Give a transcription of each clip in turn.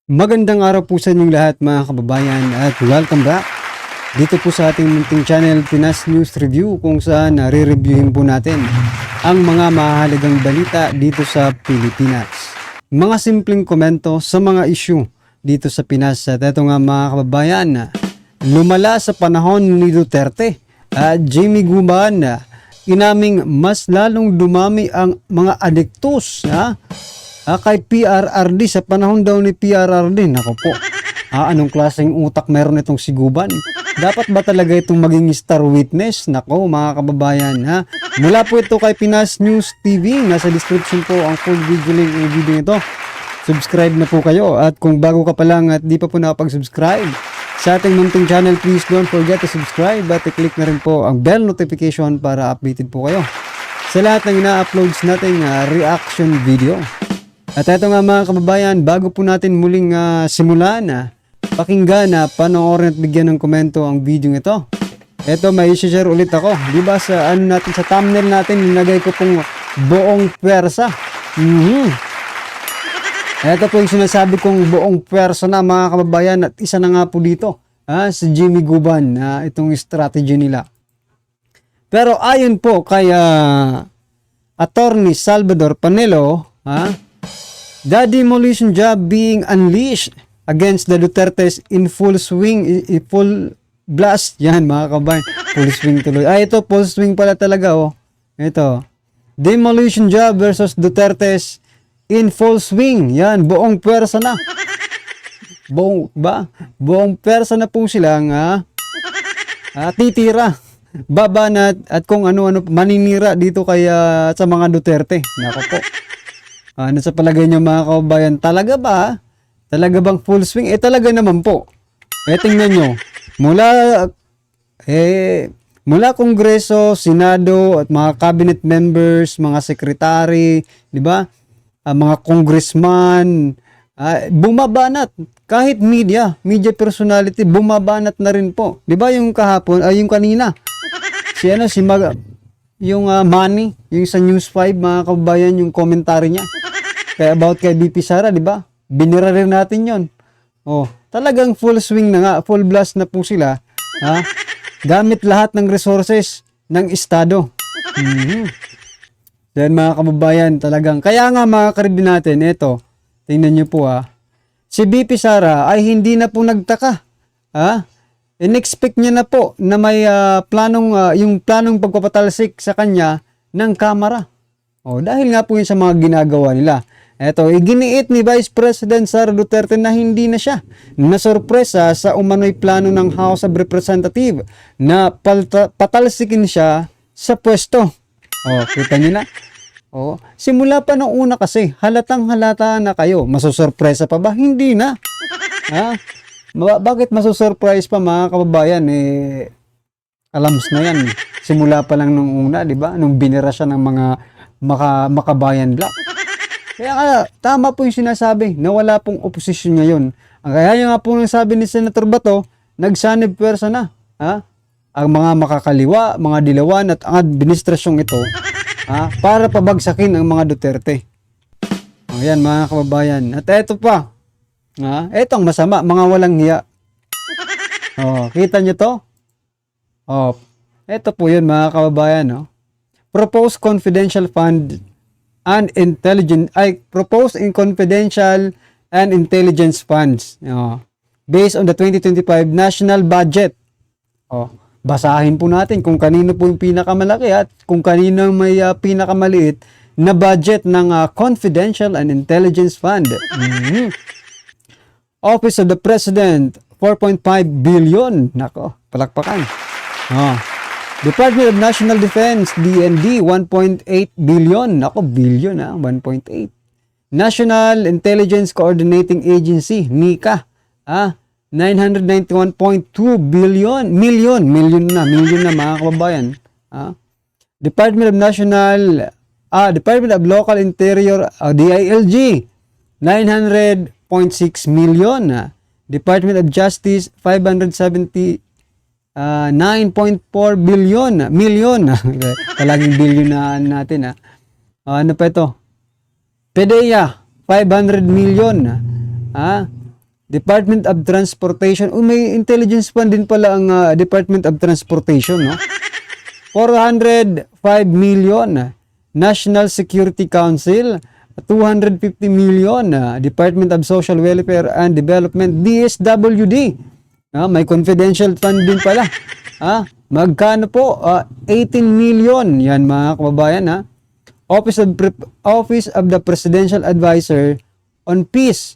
Magandang araw po sa inyong lahat mga kababayan at welcome back dito po sa ating munting channel Pinas News Review, kung saan nare-reviewin po natin ang mga mahalagang balita dito sa Pilipinas. Mga simpleng komento sa mga issue dito sa Pinas. At ito nga mga kababayan, lumala sa panahon ni Duterte at Jamie Guban, inaming mas lalong dumami ang mga adiktos kay PRRD sa panahon daw ni PRRD. Nako po, anong klaseng utak meron itong si Guban? Dapat ba talaga itong maging star witness? Nako mga kababayan, mula po ito kay Pinas News TV. Nasa description po ang full video link ng video ito. Subscribe na po kayo, at kung bago ka pa lang at di pa po nakapag-subscribe sa ating munting channel, please don't forget to subscribe at i-click na rin po ang bell notification para updated po kayo sa lahat ng ina-uploads nating reaction video. At ito nga mga kababayan, bago po natin muling simulan, pakinggan, panoorin at bigyan ng komento ang video ito. Ito, may share ulit ako. Diba sa sa thumbnail natin, nilagay ko pong buong pwersa. Ito po yung sinasabi kong buong pwersa na mga kababayan, at isa na nga po dito, si Jamie Guban, itong strategy nila. Pero ayon po kay Attorney Salvador Panelo, the demolition job being unleashed against the Dutertes in full swing, full blast. Yan mga kabayan, full swing tuloy. Ito, full swing pala talaga, oh. Ito, demolition job versus Dutertes in full swing. Yan, buong pwersa na. Buong pwersa na po silang titira, babanat, at kung ano-ano maninira dito kaya sa mga Duterte. Nako po. Ano sa palagay niyo mga kababayan? Talaga ba? Talaga bang full swing? Talaga naman po. Tingnan nyo. Mula Kongreso, Senado, at mga cabinet members, mga secretary, di ba? Mga congressman, bumabanat. Kahit media personality, bumabanat na rin po. Di ba yung kahapon, yung kanina? Yung Manny, yung sa News 5, mga kababayan, yung commentary niya. About kay BP Sara, di ba? Binira rin natin yon. Talagang full swing na nga, full blast na po sila. Gamit lahat ng resources ng estado. Then mga kababayan, talagang, kaya nga mga karibin natin, ito, tingnan nyo po si BP Sara ay hindi na po nagtaka. In-expect niya na po na may yung planong pagpapatalsik sa kanya ng kamera. Dahil nga po yun sa mga ginagawa nila. Eto, iginiit ni Vice President Sara Duterte na hindi na siya nasorpresa sa umano'y plano ng House of Representatives na patalsikin siya sa pwesto. Kita niyo na? Simula pa nung una kasi, halatang halata na kayo. Masosurpresa pa ba? Hindi na. Bakit masosurprise pa mga kababayan? Alams na yan. Simula pa lang nung una, di ba? Nung binira siya ng mga makabayan block. Kaya nga, tama po yung sinasabi na wala pong oposisyon ngayon. Kaya nga po yung sabi ni Senator Bato, nagsanib pwersa na. Ang mga makakaliwa, mga dilawan at ang administrasyong ito para pabagsakin ang mga Duterte. Ayan mga kababayan. At eto pa. Etong masama, mga walang hiya. Kita nyo to? Eto po yun mga kababayan. Proposed confidential fund and proposed in confidential and intelligence funds based on the 2025 national budget. Basahin po natin kung kanino po yung pinakamalaki at kung kanino may pinakamaliit na budget ng confidential and intelligence fund. Office of the President, 4.5 billion. Nako, palakpakan. Department of National Defense, DND, 1.8 billion. Nako, billion 1.8. National Intelligence Coordinating Agency, NICA, 991.2 billion. Million na mga kababayan. Department of Local Interior, DILG, 900.6 million. Department of Justice, 570 9.4 million. Palaging billion na natin Ano pa ito? PDEA, 500 million. Department of Transportation. May intelligence fund din pala ang Department of Transportation, no? 405 million. National Security Council, 250 million. Department of Social Welfare and Development, DSWD. May confidential fund din pala. Magkano po? 18 million. Yan mga kababayan. Office of the Presidential Advisor on Peace,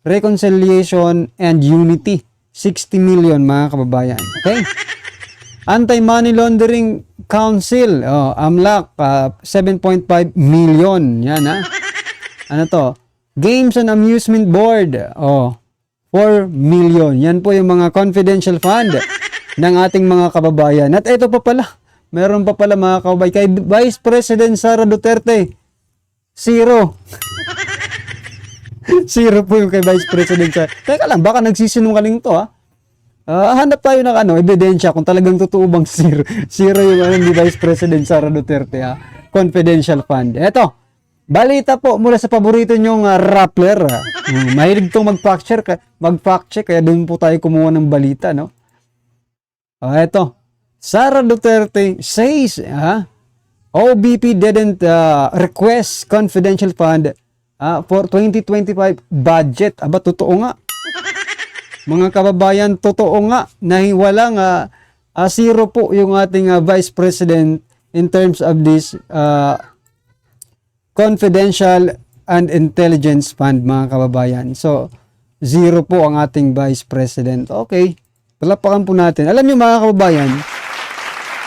Reconciliation and Unity, 60 million mga kababayan. Okay? Anti-Money Laundering Council, AMLAC, 7.5 million. Yan Ano to? Games and Amusement Board, 4 million. Yan po yung mga confidential fund ng ating mga kababayan. At ito pa pala, meron pa pala mga kababayan, kay Vice President Sara Duterte, 0. 0 po yung kay Vice President Sara. Teka lang, baka nagsisinungaling to hanap tayo ng ebidensya kung talagang totoo bang 0. 0 yung ni Vice President Sara Duterte, confidential fund. Eto, balita po mula sa paborito nyong Rappler. Mahilig tong mag-fact check, kaya doon po tayo kumuha ng balita, no? Eto, Sara Duterte says, OBP didn't request confidential fund for 2025 budget. Aba, totoo nga. Mga kababayan, totoo nga na walang 0 po yung ating Vice President in terms of this confidential and intelligence fund, mga kababayan. So, 0 po ang ating Vice President. Okay, palapakan po natin. Alam niyo mga kababayan,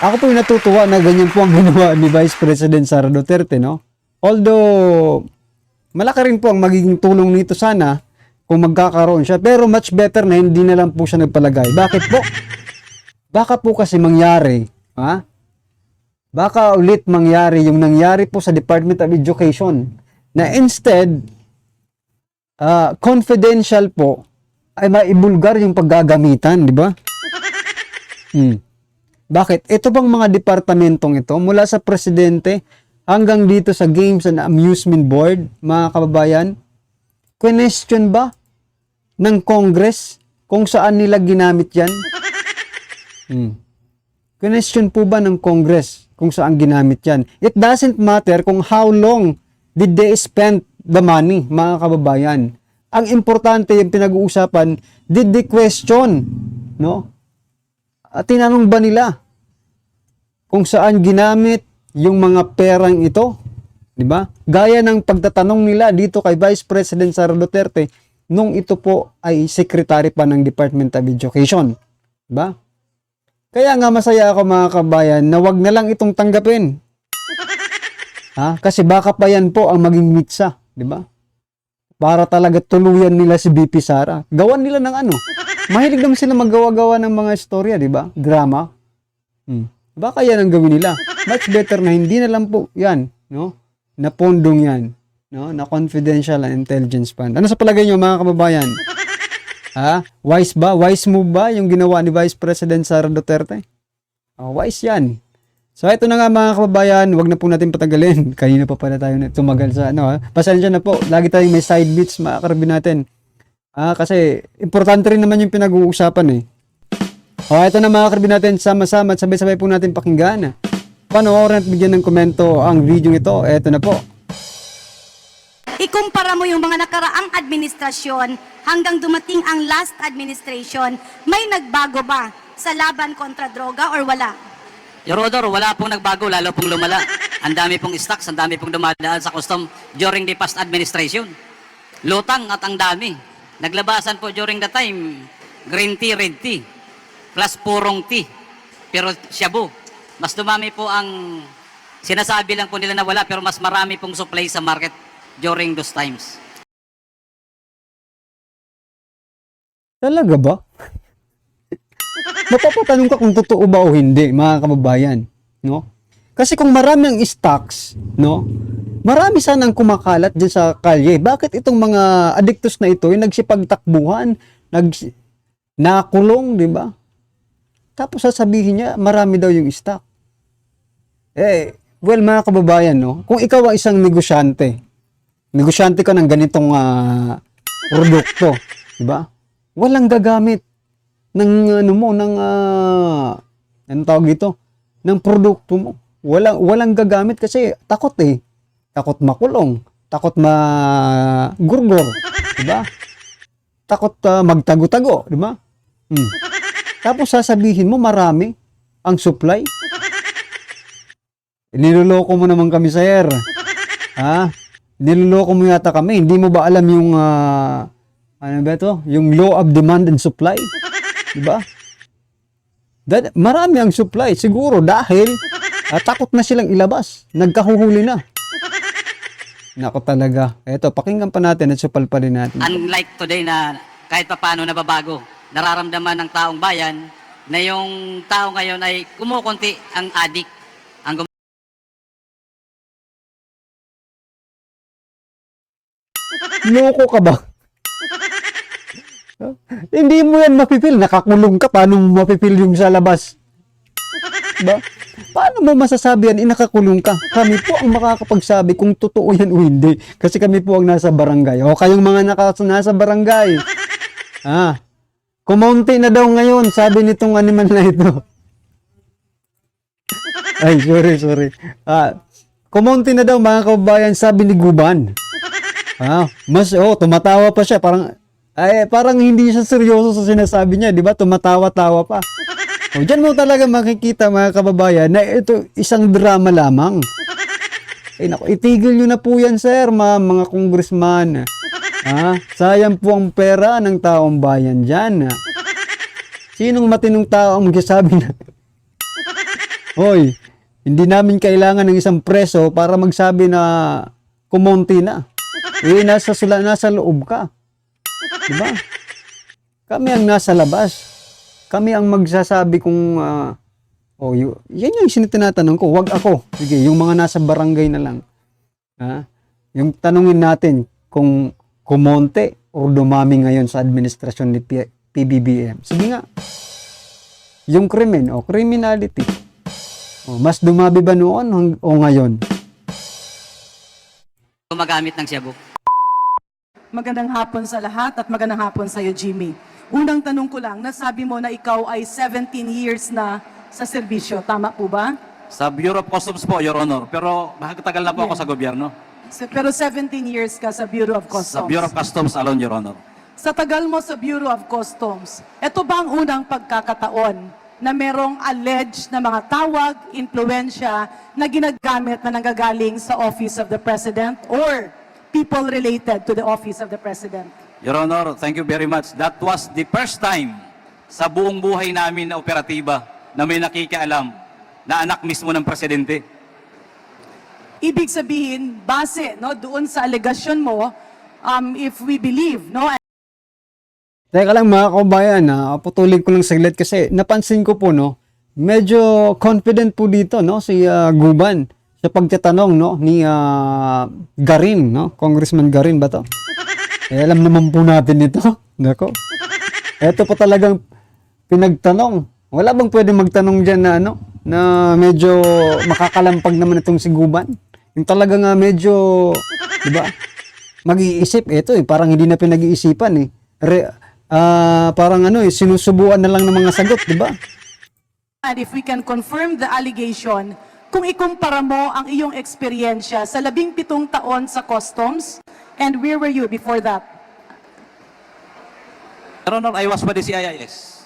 ako po yung natutuwa na ganyan po ang ginawa ni Vice President Sara Duterte, no? Although, malaki rin po ang magiging tulong nito sana kung magkakaroon siya. Pero much better na hindi na lang po siya nagpalagay. Bakit po? Baka po kasi mangyari, baka ulit mangyari yung nangyari po sa Department of Education na instead, confidential po, ay maibulgar yung paggagamitan, di ba? Bakit? Ito bang mga departamentong ito, mula sa presidente hanggang dito sa Games and Amusement Board, mga kababayan, question ba ng Congress kung saan nila ginamit yan? Question po ba ng Congress kung saan ginamit yan? It doesn't matter kung how long did they spend the money, mga kababayan. Ang importante yung pinag-uusapan, did they question, no? At tinanong ba nila kung saan ginamit yung mga perang ito? Diba? Gaya ng pagtatanong nila dito kay Vice President Sara Duterte nung ito po ay secretary pa ng Department of Education. Diba? Kaya nga masaya ako mga kabayan na wag na lang itong tanggapin. Kasi baka pa yan po ang maging mitsa. Diba? Para talaga tuluyan nila si BP Sara. Gawan nila ng mahilig naman sila maggawa-gawa ng mga istorya, di ba? Drama. Baka yan ang gawin nila. Much better na hindi na lang po yan, no? Na pondong yan, no? Na confidential and intelligence fund. Ano sa palagay nyo mga kababayan? Wise ba? Wise move ba yung ginawa ni Vice President Sara Duterte? Wise yan. So ito na nga mga kababayan, wag na po natin patagalin. Kanina pa pala tayo tumagal sa pasensya na po. Lagi tayong may side bits mga karabin natin. Kasi importante rin naman yung pinag-uusapan ito na mga karabin natin, sama-sama at sabay-sabay po natin pakinggan. Panoorin at bigyan ng komento ang video ito. Ito na po. Ikumpara mo yung mga nakaraang administrasyon hanggang dumating ang last administration, may nagbago ba sa laban kontra droga or wala? Your Honor, wala pong nagbago, lalo pong lumala. Ang dami pong stocks, ang dami pong dumadaan sa custom during the past administration. Lutang at ang dami. Naglabasan po during the time, green tea, red tea, plus purong tea. Pero shabu, mas dumami po ang sinasabi lang po nila na wala, pero mas marami pong supply sa market during those times. Talaga ba? Mapapatanong ka kung totoo ba o hindi, mga kababayan, no? Kasi kung marami ang stocks, no? Marami sanang kumakalat diyan sa kalye. Bakit itong mga addictos na ito yung nagsipagtakbuhan, nakulong, di ba? Tapos sasabihin niya, marami daw yung stock. Well, mga kababayan, no? Kung ikaw ang isang negosyante ka ng ganitong produkto, di ba? walang gagamit ng ano mo, ng anong tawag dito, ng produkto mo. Walang gagamit kasi takot eh. Takot makulong, takot magurgor, di ba? Takot magtago-tago, di ba? Tapos sasabihin mo marami ang supply. Niloloko mo naman kami, sir. Ha? Niloloko mo yata kami. Hindi mo ba alam yung ano ba ito? Yung law of demand and supply? Di ba? Marami ang supply siguro dahil takot na silang ilabas. Nagkahuhuli na. Nako talaga. Eto, pakinggan pa natin at supalpalin natin. Unlike today na kahit pa paano nababago, nararamdaman ng taong bayan na yung tao ngayon ay kumukunti ang adik. Ang Loko ka ba? Hindi mo yan mapipil. Nakakulong ka. Paano mo mapipil yung sa labas? Diba? Paano mo masasabi yan? Nakakulong ka. Kami po ang makakapagsabi kung totoo yan o hindi. Kasi kami po ang nasa barangay. O kayong mga nasa barangay. Kumonti na daw ngayon. Sabi nitong animal na ito. Ay, sorry. Kumonti na daw mga kababayan. Sabi ni Guban. Tumatawa pa siya. Parang hindi siya seryoso sa sinasabi niya, di ba? Tumatawa-tawa pa. Diyan mo talaga makikita mga kababayan na ito isang drama lamang. Itigil nyo na po yan, sir, mga congressman. Sayang po ang pera ng taong bayan dyan. Sinong matinong tao ang magsasabi na, hoy, hindi namin kailangan ng isang preso para magsabi na kumonti na. Nasa loob ka. Diba? Kami ang nasa labas. Kami ang magsasabi kung yan yung tinatanong ko. Wag ako. Sige, yung mga nasa barangay na lang. Yung tanungin natin kung kumonte o dumami ngayon sa administrasyon ni PBBM. Sige nga. Yung krimen o criminality. Mas dumami ba noon o ngayon? gumagamit ng shabu. Magandang hapon sa lahat at magandang hapon sa iyo, Jimmy. Unang tanong ko lang, nasabi mo na ikaw ay 17 years na sa serbisyo. Tama po ba? Sa Bureau of Customs po, Your Honor. Pero makakatagal na po ako sa gobyerno. Pero 17 years ka sa Bureau of Customs. Sa Bureau of Customs alone, Your Honor. Sa tagal mo sa Bureau of Customs, ito ba ang unang pagkakataon na merong alleged na mga tawag, impluensya na ginagamit na nanggagaling sa Office of the President or people related to the Office of the President? Your Honor, thank you very much. That was the first time sa buong buhay namin na operatiba na may nakikialam na anak mismo ng presidente. Ibig sabihin, base doon sa alegasyon mo, if we believe, Teka lang mga kabayan, putulin ko lang saglit kasi napansin ko po, medyo confident po dito, si Guban sa pagtatanong, ni Garin, Congressman Garin ba to? Alam naman po natin ito. Nako. Ito po talagang pinagtanong. Wala bang pwede magtanong dyan na medyo makakalampag naman itong si Guban? Yung talagang medyo, di ba? Mag-iisip, parang hindi na pinag-iisipan parang sinusubuan na lang ng mga sagot, di ba? and if we can confirm the allegation, kung ikumpara mo ang iyong eksperyensya sa 17 taon sa Customs, and where were you before that? Your Honor, I was with the CIS,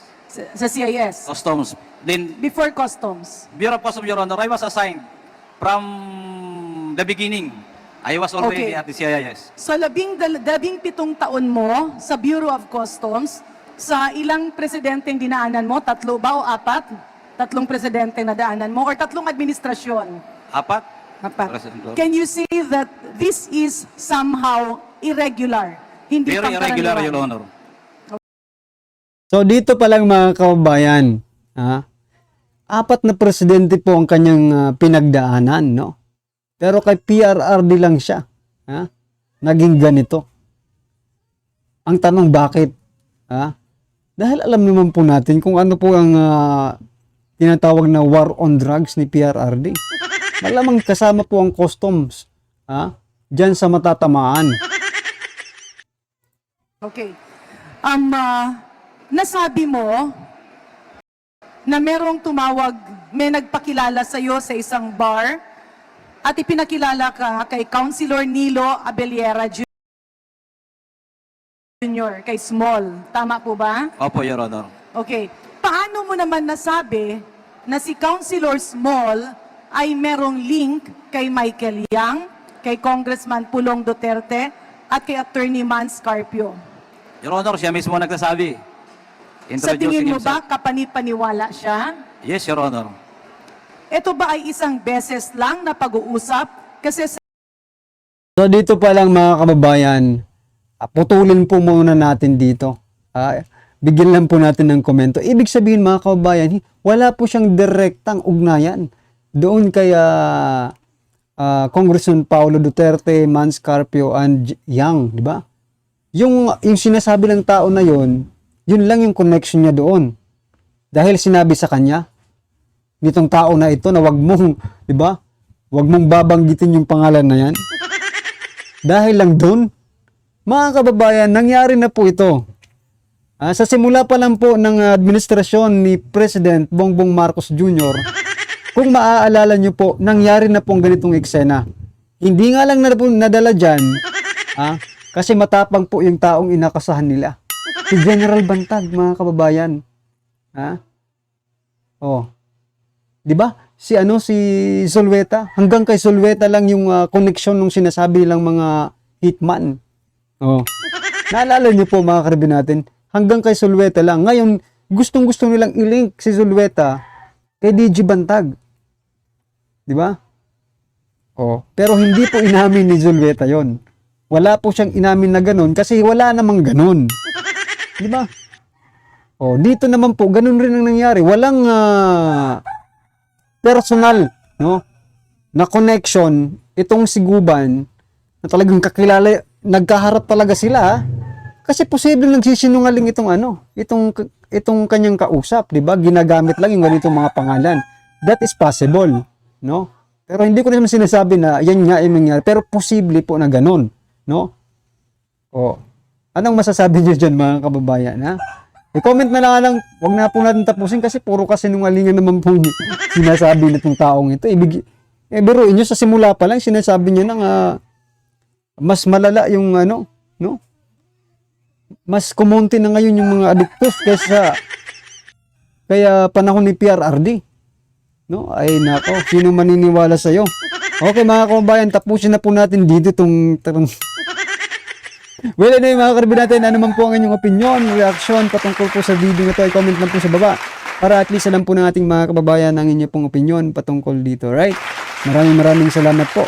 Sa CIS? Customs. Then, Before Customs? Bureau of Customs, Your Honor, I was assigned from the beginning. I was already Okay. at the CIS. So 17 taon mo sa Bureau of Customs, sa ilang presidenteng dinaanan mo? 3 ba o 4? 3 presidente na daanan mo or 3 administrasyon? 4? 4. President Lord. Can you say that this is somehow irregular? Hindi Very irregular, pangkaraniwan? Your Honor. So dito pa lang mga kababayan, 4 na presidente po ang kanyang pinagdaanan, Pero kay PRRD lang siya, naging ganito. Ang tanong bakit? Dahil alam naman po natin kung ano po ang tinatawag na war on drugs ni PRRD. Malamang kasama po ang customs, diyan sa matatamaan. Okay. nasabi mo na merong tumawag, may nagpakilala sa iyo sa isang bar at ipinakilala ka kay Councilor Nilo Abellera Jr., kay Small. Tama po ba? Opo, Your Honor. Okay. Paano mo naman nasabi na si Councilor Small ay merong link kay Michael Yang, kay Congressman Pulong Duterte, at kay Attorney Mans Carpio? Your Honor, siya mismo nagsasabi. Sa tingin mo ba himself. kapanipaniwala siya? Yes, Your Honor. Ito ba ay isang beses lang na pag-uusap? Kasi So dito pa lang mga kababayan, putulin po muna natin dito. Bigyan lang po natin ng komento. Ibig sabihin mga kababayan, wala po siyang direktang ugnayan doon kay Congressman Paulo Duterte, Mans Carpio, and Yang, di ba? Yung sinasabi ng tao na yun lang yung connection niya doon. Dahil sinabi sa kanya, nitong tao na ito na wag mong, di ba? Wag mong babanggitin yung pangalan na yan. Dahil lang doon, mga kababayan, nangyari na po ito. Sa simula pa lang po ng administrasyon ni President Bongbong Marcos Jr., kung maaalala nyo po, nangyari na pong ganitong eksena. Hindi nga lang nadala dyan, kasi matapang po yung taong inakasahan nila. Si General Bantag, mga kababayan. Di ba? Si Zulueta, hanggang kay Zulueta lang yung connection nung sinasabi lang mga hitman. Naalala niyo po mga karibin natin, hanggang kay Zulueta lang. Ngayon, gustong-gusto nilang i-link si Zulueta kay DG Bantag. Di ba? Pero hindi po inamin ni Zulueta yon. Wala po siyang inamin na ganun kasi wala namang ganun. Di ba? Dito naman po, ganun rin ang nangyari. Walang personal, no, na connection itong si Guban na talagang kakilala, nagkaharap talaga sila. Kasi posible nagsisinungaling itong kanyang kausap, 'di ba? Ginagamit lang yung ganitong mga pangalan. That is possible, no? Pero hindi ko naman sinasabi na yan nga yung nangyari, pero posible po na ganun, no? Anong masasabi niyo diyan mga kababayan, ha? I-comment na lang, wag na po natin tapusin kasi puro kasinungalingan naman po sinasabi nitong taong ito. Biruin nyo, sa simula pa lang sinasabi niya nang mas malala yung no? Mas kumonti na ngayon yung mga adiktos kaya panahon ni PRRD. No? Ay nako, sino maniniwala sa iyo? Okay mga kababayan, tapusin na po natin dito itong Well, anyway mga karibin natin, ano man po ang inyong opinion, reaksyon patungkol po sa video na ito, ay comment lang po sa baba para at least alam po ng ating mga kababayan ang inyong pong opinion patungkol dito, right? Maraming salamat po.